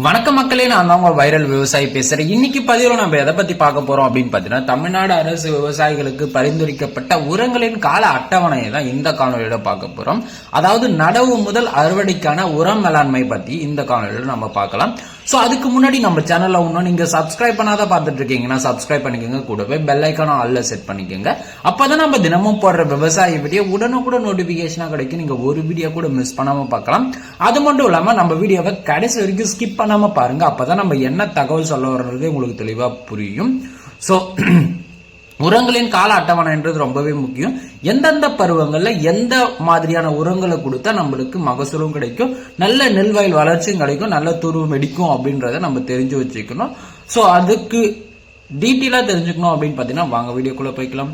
வணக்கம் மக்களே, நான் தான் உங்க வைரல் விவசாயி பேசுறேன். இன்னைக்கு பதிவுல நம்ம எதை பத்தி பார்க்க போறோம் அப்படின்னு பாத்தீங்கன்னா, தமிழ்நாடு அரசு விவசாயிகளுக்கு பரிந்துரைக்கப்பட்ட உரங்களின் கால அட்டவணையை தான் இந்த காணொலியில பார்க்க போறோம். அதாவது நடவு முதல் அறுவடைக்கான உரம் மேலாண்மை பத்தி இந்த காணொலியில நம்ம பார்க்கலாம். சோ அதுக்கு முன்னாடி நம்ம சேனல்ல இன்னும் நீங்க சப்ஸ்கிரைப் பண்ணாத பார்த்துட்டு இருக்கீங்கன்னா சப்ஸ்கிரைப் பண்ணிக்கோங்க, கூடவே பெல் ஐக்கான ஆல்ல செட் பண்ணிக்கோங்க. அப்பதான் நம்ம தினமும் போடுற விவசாய வீடியோ உடனுக்குடன் நோட்டிபிகேஷனா கிடைக்கும். நீங்க ஒரு வீடியோ கூட மிஸ் பண்ணாம பார்க்கலாம். அது மட்டும் இல்லாம நம்ம வீடியோவை கடைசி வரைக்கும் ஸ்கிப் பண்ணாம பாருங்க. அப்பதான் நம்ம என்ன தகவல் சொல்ல வர்றது உங்களுக்கு தெளிவா புரியும். சோ உரங்களின் கால அட்டவணைன்றது ரொம்பவே முக்கியம். எந்தெந்த பருவங்கள்ல எந்த மாதிரியான உரங்களை கொடுத்தா நம்மளுக்கு மகசூலும் கிடைக்கும், நல்ல நெல்வயல் வளர்ச்சியும் கிடைக்கும், நல்ல துருவம் வெடிக்கும் அப்படின்றத நம்ம தெரிஞ்சு வச்சுக்கணும். சோ அதுக்கு டீட்டெயிலா தெரிஞ்சுக்கணும் அப்படின்னு பாத்தீங்கன்னா வாங்க வீடியோக்குள்ள போய்க்கலாம்.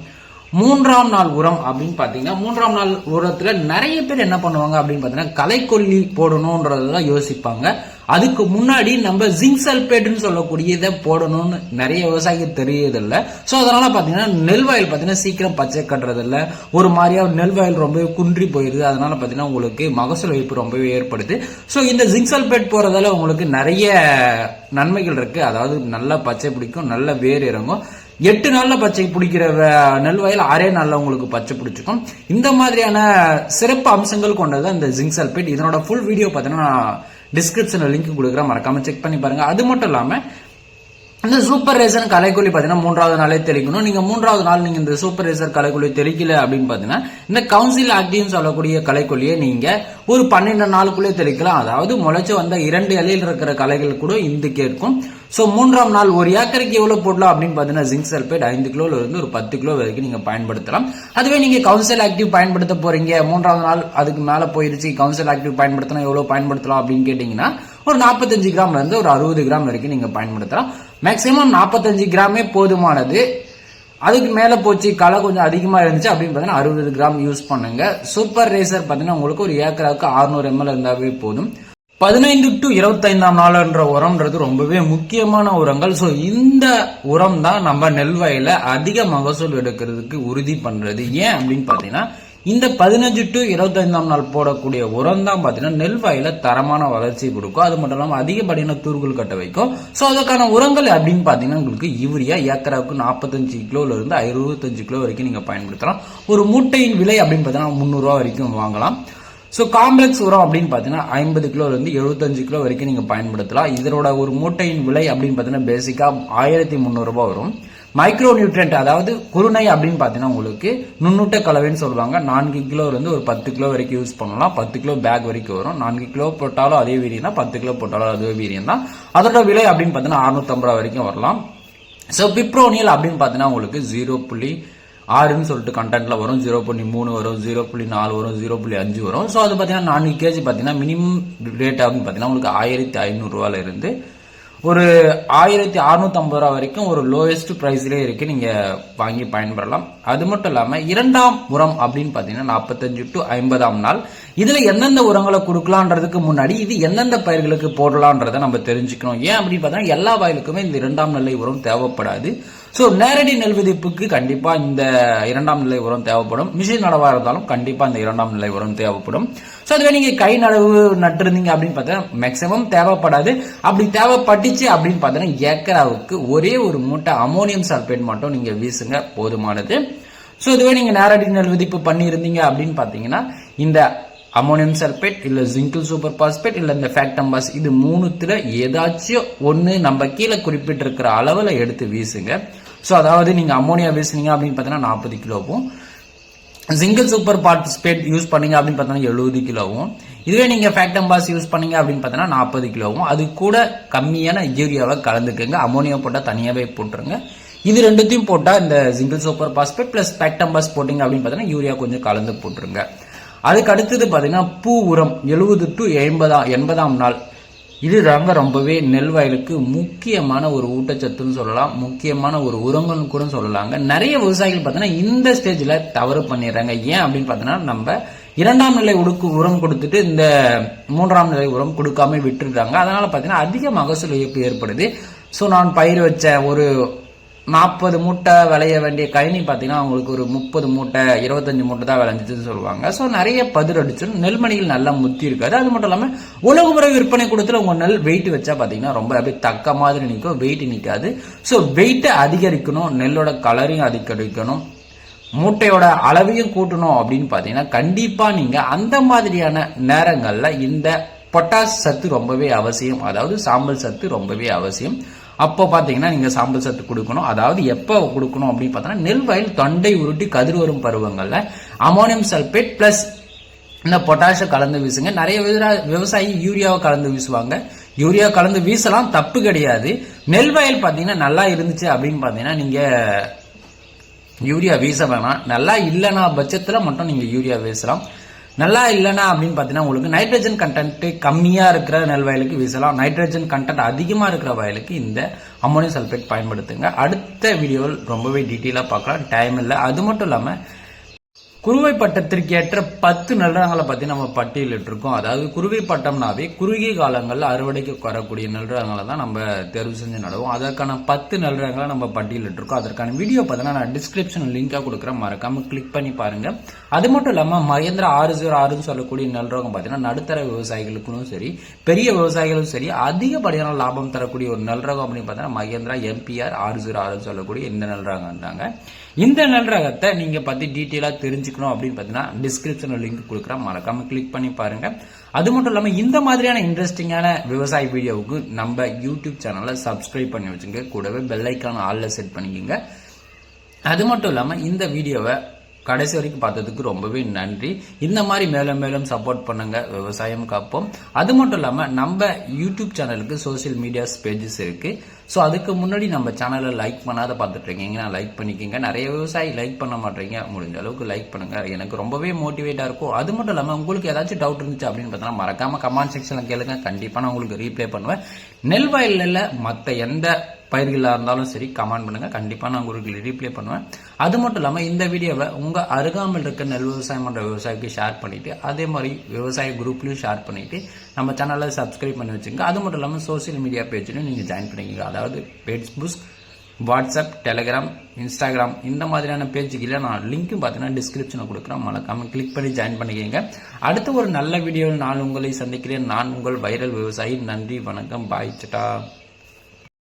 மூன்றாம் நாள் உரம் அப்படின்னு பாத்தீங்கன்னா, மூன்றாம் நாள் உரத்துல நிறைய பேர் என்ன பண்ணுவாங்க அப்படின்னு பாத்தீங்கன்னா, களைக்கொல்லி போடணும்ன்றதான் யோசிப்பாங்க. அதுக்கு முன்னாடி நம்ம ஜிங்க் சல்பேட்னு சொல்லக்கூடிய இதை போடணும்னு நிறைய விவசாயிக்கு தெரியதில்லை. ஸோ அதனால பார்த்தீங்கன்னா நெல் வயல் பார்த்தீங்கன்னா சீக்கிரம் பச்சை கட்டுறதில்ல, ஒரு மாதிரியா நெல் வயல் ரொம்பவே குன்றி போயிருது. அதனால பார்த்தீங்கன்னா உங்களுக்கு மகசூல் இழப்பு ரொம்பவே ஏற்படுது. ஸோ இந்த ஜிங்க் சல்பேட் போறதால உங்களுக்கு நிறைய நன்மைகள் இருக்கு. அதாவது நல்லா பச்சை பிடிக்கும், நல்ல வேர் இறங்கும். 8 நாள்ல பச்சை பிடிக்கிற நெல் வயல் 6 நாள்ல உங்களுக்கு பச்சை பிடிச்சிக்கும். இந்த மாதிரியான சிறப்பு அம்சங்கள் கொண்டது இந்த ஜிங்க் சல்பேட். இதனோட ஃபுல் வீடியோ பார்த்தீங்கன்னா டிஸ்கிரிப்ஷன்ல லிங்க் கொடுக்குறேன், மறக்காம செக் பண்ணி பாருங்க. அது மட்டும் இல்லாம இந்த சூப்பர் ரேசர் களைக்கொல்லி பாத்தீங்கன்னா 3வது நாளே தெளிக்கணும். நீங்க 3வது நாள் நீங்க இந்த சூப்பர் ரேசர் களைக்கொல்லி தெளிக்கல அப்படின்னு பாத்தீங்கன்னா, இந்த கவுன்சில் ஆக்டிவ்னு சொல்லக்கூடிய களைக்கொல்லியை நீங்க ஒரு 12 நாளுக்குள்ளே தெளிக்கலாம். அதாவது முளைச்சு வந்த 2 இலையில் இருக்கிற களைகள் கூட இந்துக்கே இருக்கும். சோ 3ஆம் நாள் ஒரு ஏக்கருக்கு எவ்வளவு போடலாம் அப்படின்னு பாத்தீங்கன்னா, ஜிங்க் சல்பேட் 5 கிலோல இருந்து ஒரு 10 கிலோ வரைக்கும் நீங்க பயன்படுத்தலாம். அதுவே நீங்க கவுன்சில் ஆக்டிவ் பயன்படுத்த போறீங்க, 3ஆவது நாள் அதுக்கு மேல போயிருச்சு, கவுன்சில் ஆக்டிவ் பயன்படுத்தணும், எவ்வளவு பயன்படுத்தலாம் அப்படின்னு கேட்டீங்கன்னா, ஒரு 45 கிராம்ல இருந்து ஒரு 60 கிராம் வரைக்கும் நீங்க பயன்படுத்தலாம். மேக்சிமம் 45 கிராமே போதுமானது. அதுக்கு மேல போச்சு, களை கொஞ்சம் அதிகமா இருந்துச்சு அப்படின்னு பாத்தீங்கன்னா 60 கிராம் யூஸ் பண்ணுங்க. சூப்பர் ரேசர் பாத்தீங்கன்னா உங்களுக்கு ஒரு ஏக்கராவுக்கு 600 ml இருந்தாவே போதும். 15 to 25ஆம் நாள்ன்ற உரம்ன்றது ரொம்பவே முக்கியமான உரங்கள். சோ இந்த உரம் தான் நம்ம நெல் வயல அதிக மகசூல் எடுக்கிறதுக்கு உறுதி பண்றது. ஏன் அப்படின்னு பாத்தீங்கன்னா, இந்த 15 to 25ஆம் நாள் போடக்கூடிய உரம் தான் பாத்தீங்கன்னா நெல் வயல தரமான வளர்ச்சி கொடுக்கும். அது மட்டும் இல்லாம அதிகப்படியான தூர்கள் கட்ட வைக்கும். சோ அதுக்கான உரங்கள் அப்படின்னு பாத்தீங்கன்னா உங்களுக்கு யூரியா ஏக்கராவுக்கு 45 கிலோல இருந்து 65 கிலோ வரைக்கும் நீங்க பயன்படுத்தலாம். ஒரு மூட்டையின் விலை அப்படின்னு பாத்தீங்கன்னா 300 ரூபாய் வரைக்கும் வாங்கலாம். சோ காம்ப்ளெக்ஸ் உரம் அப்படின்னு பாத்தீங்கன்னா 50 கிலோல இருந்து 75 கிலோ வரைக்கும் நீங்க பயன்படுத்தலாம். இதோட ஒரு மூட்டையின் விலை அப்படின்னு பாத்தீங்கன்னா பேசிக்கா 1300 ரூபாய் வரும். மைக்ரோ நியூட்ரியன்ட் அதாவது குருணை அப்படின்னு பாத்தீங்கன்னா உங்களுக்கு நுண்ணூட்ட கலவைன்னு சொல்லுவாங்க. 4 கிலோ இருந்து ஒரு 10 கிலோ வரைக்கும் யூஸ் பண்ணலாம். 10 கிலோ பேக் வரைக்கும் வரும். 4 கிலோ போட்டாலும் அதே வீரியம் தான், 10 கிலோ போட்டாலும் அதே வீரியம் தான். அதோட விலை அப்படின்னு பாத்தீங்கன்னா 650 ரூபாய் வரைக்கும் வரலாம். சோ பிப்ரோனியல் அப்படின்னு பாத்தீங்கன்னா உங்களுக்கு 0.6ன்னு சொல்லிட்டு கண்டென்ட்ல வரும், 0.3 வரும், 0.4 வரும், 0.5 வரும். ஸோ அது பார்த்தீங்கன்னா 4 கேஜி பார்த்தீங்கன்னா மினிமம் ரேட் அப்படின்னு பார்த்தீங்கன்னா உங்களுக்கு 1500 ரூபாயில இருந்து ஒரு 1650 ரூபா வரைக்கும் ஒரு லோயஸ்ட் பிரைஸ்லேயே இருக்கு, நீங்க வாங்கி பயன்பெறலாம். அது மட்டும் இல்லாம 2ஆம் உரம் அப்படின்னு பாத்தீங்கன்னா 45 to 50ஆம் நாள். இதுல எந்தெந்த உரங்களை கொடுக்கலான்றதுக்கு முன்னாடி இது எந்தெந்த பயிர்களுக்கு போடலான்றதை நம்ம தெரிஞ்சுக்கணும். ஏன் அப்படின்னு பார்த்தீங்கன்னா எல்லா வயலுக்குமே இந்த 2ஆம் நிலை உரம் தேவைப்படாது. சோ நேரடி நெல் விதைப்புக்கு கண்டிப்பா இந்த 2ஆம் நிலை உரம் தேவைப்படும். மிஷின் நடவா இருந்தாலும் கண்டிப்பா இந்த 2ஆம் நிலை உரம் தேவைப்படும். சோ அதுவே நீங்க கை நடவு நட்டுருந்தீங்க அப்படின்னு பார்த்தீங்கன்னா மேக்சிமம் தேவைப்படாது. அப்படி தேவைப்பட்டுச்சு அப்படின்னு பார்த்தீங்கன்னா ஏக்கராவுக்கு ஒரே ஒரு மூட்டை அமோனியம் சல்பேட் மட்டும் நீங்க வீசுங்க, போதுமானது. சோ இதுவே நீங்க நேரடி நெல் விதைப்பு பண்ணி இருந்தீங்க அப்படின்னு பாத்தீங்கன்னா இந்த அமோனியம் சல்பேட் இல்ல ஜிங்கிள் சூப்பர் பாஸ்பேட் இல்ல இந்த ஃபேக்டம்பாஸ், இது 3த்துல ஏதாச்சும் ஒண்ணு நம்ம கீழே குறிப்பிட்டிருக்கிற அளவுல எடுத்து வீசுங்க. சோ அதாவது நீங்க அமோனியா வீசுனீங்க அப்படின்னு பாத்தீங்கன்னா 40 கிலோவும், ஜிங்கிள் சூப்பர் பாஸ்பேட் யூஸ் பண்ணீங்க அப்படின்னு பாத்தீங்கன்னா 70 கிலோவும், இதுவே நீங்க ஃபேக்டம்பாஸ் யூஸ் பண்ணீங்க அப்படின்னு பாத்தீங்கன்னா 40 கிலோவும், அது கூட கம்மியான யூரியாவை கலந்துக்குங்க. அமோனியா போட்டா தனியாவே போட்டுருங்க. இது ரெண்டுத்தையும் போட்டா இந்த jingle super phosphate plus Factamfos போட்டீங்க அப்படின்னு பாத்தீங்கன்னா யூரியா கொஞ்சம் கலந்து போட்டுருங்க. அதுக்கு அடுத்தது பாத்தீங்கன்னா பூ உரம் 70 to 80ஆம் நாள். இது தாங்க ரொம்பவே நெல் வயலுக்கு முக்கியமான ஒரு ஊட்டச்சத்துன்னு சொல்லலாம், முக்கியமான ஒரு உரங்கள்னு கூட சொல்லலாங்க. நிறைய விவசாயிகள் பாத்தீங்கன்னா இந்த ஸ்டேஜ்ல தவறு பண்ணிடுறாங்க. ஏன் அப்படின்னு பாத்தீங்கன்னா நம்ம 2ஆம் நிலை உரம் கொடுத்துட்டு இந்த 3ஆம் நிலை உரம் கொடுக்காம விட்டுருக்காங்க. அதனால பாத்தீங்கன்னா அதிக மகசூல் இழப்பு ஏற்படுது. சோ நான் பயிர் வச்ச ஒரு 40 மூட்டை விளைய வேண்டிய கழனி பார்த்தீங்கன்னா உங்களுக்கு ஒரு 30 மூட்டை 25 மூட்டை தான் விளைஞ்சிச்சுன்னு சொல்லுவாங்க. ஸோ நிறைய பதிர் அடிச்சிடும், நெல்மணிகள் நல்லா முத்தி இருக்காது. அது மட்டும் இல்லாமல் உலகமுறை விற்பனை கொடுத்துல உங்க நெல் வெயிட் வச்சா பார்த்தீங்கன்னா ரொம்ப அப்படியே தக்க மாதிரி நிற்கும், வெயிட் நிற்காது. ஸோ வெயிட்டை அதிகரிக்கணும், நெல்லோட கலரையும் அதிகரிக்கணும், மூட்டையோட அளவையும் கூட்டணும் அப்படின்னு பார்த்தீங்கன்னா கண்டிப்பா நீங்க அந்த மாதிரியான நேரங்கள்ல இந்த பொட்டாஸ் சத்து ரொம்பவே அவசியம், அதாவது சாம்பல் சத்து ரொம்பவே அவசியம். அப்போ பார்த்தீங்கன்னா நீங்க சாம்பல் சத்து கொடுக்கணும். அதாவது எப்போ கொடுக்கணும் அப்படின்னு பார்த்தீங்கன்னா நெல் வயல் தொண்டை உருட்டி கதிர் வரும் பருவங்கள்ல அமோனியம் சல்பேட் பிளஸ் இந்த பொட்டாஷை கலந்து வீசுங்க. நிறைய விவசாயி யூரியாவை கலந்து வீசுவாங்க. யூரியா கலந்து வீசலாம், தப்பு கிடையாது. நெல் வயல் பார்த்தீங்கன்னா நல்லா இருந்துச்சு அப்படின்னு பார்த்தீங்கன்னா நீங்க யூரியா வீச வேணாம். நல்லா இல்லைன்னா பட்சத்தில் மட்டும் நீங்க யூரியா வீசலாம். நல்லா இல்லைன்னா அப்படின்னு பார்த்தீங்கன்னா உங்களுக்கு நைட்ரஜன் கண்டென்ட் கம்மியா இருக்கிற நெல் வயலுக்கு வீசலாம். நைட்ரஜன் கண்டென்ட் அதிகமா இருக்கிற வயலுக்கு இந்த அமோனியம் சல்பேட் பயன்படுத்துங்க. அடுத்த வீடியோவில் ரொம்பவே டீட்டெயிலா பார்க்கலாம், டைம் இல்லை. அது மட்டும் இல்லாம குறுவை பட்டத்திற்கு ஏற்ற 10 நெல் ரகங்களை பத்தி நம்ம பட்டியலிட்டு இருக்கோம். அதாவது குறுவை பட்டம்னாவே குறுகிய காலங்களில் அறுவடைக்கு வரக்கூடிய நெல் ரகங்களை தான் நம்ம தேர்வு செஞ்சு நடுவோம். அதற்கான 10 நெல் ரகங்களை நம்ம பட்டியலிட்டு இருக்கோம். அதற்கான வீடியோ பார்த்தீங்கன்னா நான் டிஸ்கிரிப்ஷன் லிங்கா கொடுக்குறேன், மறக்காம கிளிக் பண்ணி பாருங்க. அது மட்டும் இல்லாம மகேந்திரா 606 சொல்லக்கூடிய நெல் ரகம் பார்த்தீங்கன்னா நடுத்தர விவசாயிகளுக்கும் சரி பெரிய விவசாயிகளும் சரி அதிகப்படியான லாபம் தரக்கூடிய ஒரு நெல் ரகம் அப்படின்னு பார்த்தீங்கன்னா மகேந்திரா MPR 606 சொல்லக்கூடிய இந்த நெல் ரகம் தாங்க. இந்த நெல் ரகத்தை நீங்க பத்தி டீட்டெயிலா தெரிஞ்சுக்கணும் அப்படின்னு பாத்தீங்கன்னா டிஸ்கிரிப்ஷன்ல லிங்க் கொடுக்குறேன், மறக்காம கிளிக் பண்ணி பாருங்க. அது மட்டும் இல்லாம இந்த மாதிரியான இன்ட்ரெஸ்டிங்கான விவசாய வீடியோவுக்கு நம்ம யூடியூப் சேனலை சப்ஸ்கிரைப் பண்ணி வச்சுங்க, கூடவே பெல் ஐக்கான ஆல்ல செட் பண்ணிக்கோங்க. அது மட்டும் இல்லாம இந்த வீடியோவை கடைசி வரைக்கும் பார்த்ததுக்கு ரொம்பவே நன்றி. இந்த மாதிரி மேலும் மேலும் சப்போர்ட் பண்ணுங்க, விவசாயம் காப்போம். அது மட்டும் இல்லாம நம்ம யூடியூப் சேனலுக்கு சோசியல் மீடியாஸ் பேஜஸ் இருக்கு. ஸோ அதுக்கு முன்னாடி நம்ம சேனலை லைக் பண்ணாத பார்த்துட்டு இருக்கீங்கன்னா லைக் பண்ணிக்கோங்க. நிறைய விவசாயி லைக் பண்ண மாட்டீங்க, முடிஞ்ச அளவுக்கு லைக் பண்ணுங்க, எனக்கு ரொம்பவே மோட்டிவேட்டா இருக்கும். அது மட்டும் இல்லாம உங்களுக்கு ஏதாச்சும் டவுட் இருந்துச்சு அப்படின்னு பார்த்தா மறக்காம கமெண்ட் செக்ஷன்ல கேளுங்க, கண்டிப்பா நான் உங்களுக்கு ரீப்ளை பண்ணுவேன். நெல் வயல்ல மற்ற எந்த பயிர்களாக இருந்தாலும் சரி கமெண்ட் பண்ணுங்க, கண்டிப்பா நான் உங்களுக்கு ரீப்ளை பண்ணுவேன். அது மட்டும் இல்லாம இந்த வீடியோவை உங்க அருகாமல் இருக்க நெல் விவசாயம் பண்ற விவசாயிக்கு ஷேர் பண்ணிட்டு அதே மாதிரி விவசாய குரூப்லயும் ஷேர் பண்ணிட்டு நம்ம சேனலை சப்ஸ்கிரைப் பண்ணி வச்சுங்க. அது மட்டும் இல்லாம சோசியல் மீடியா பேஜ்லயும் நீங்க ஜாயின் பண்ணிக்கோங்க. அதாவது ஃபேஸ்புக், வாட்ஸ்அப், டெலிகிராம், இன்ஸ்டாகிராம் இந்த மாதிரியான பேஜுக்கு நான் லிங்க்கும் பார்த்தீங்கன்னா டிஸ்கிரிப்ஷனில் கொடுக்குறேன், மறக்காம கிளிக் பண்ணி ஜாயின் பண்ணிக்கோங்க. அடுத்த ஒரு நல்ல வீடியோவில் நான் உங்களை சந்திக்கிறேன். நான் உங்கள் வைரல் விவசாயி. நன்றி, வணக்கம், பாய், சட்டா.